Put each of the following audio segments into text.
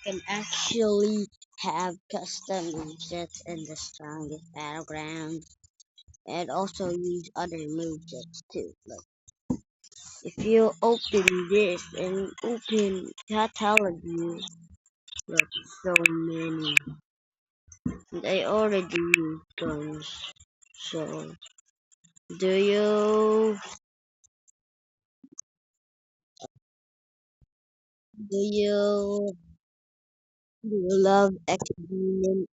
can actually have custom movesets in the strongest battlegrounds and also use other movesets too. Like if you open this and open catalog, like so many. I already use guns. So do you do you do you love X Demon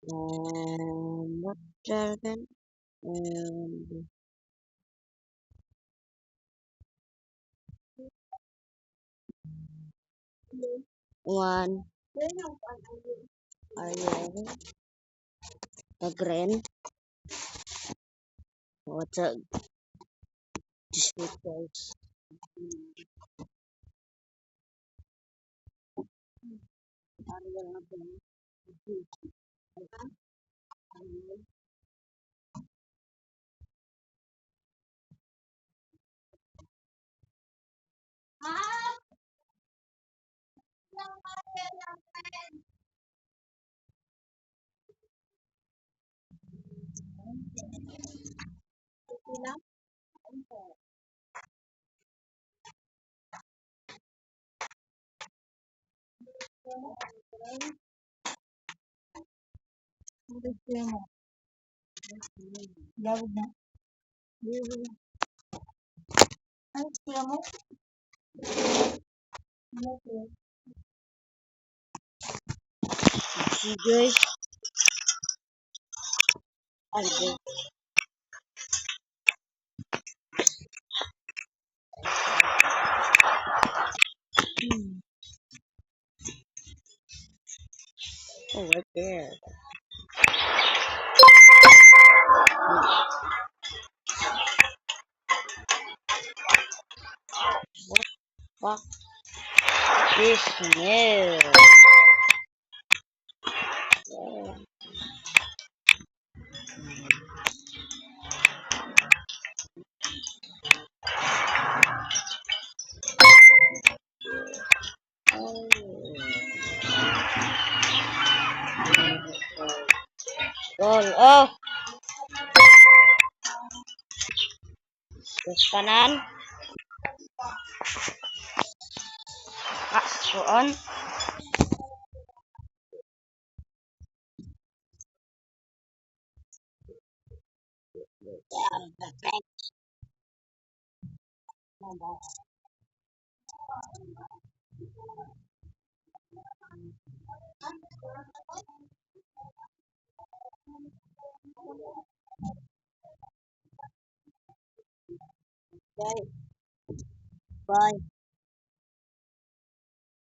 and what dragon and one are you a green? What's a just because you guys are the oh right there. What fuck this new? Oh, terus kanan, on. Bye. Bye.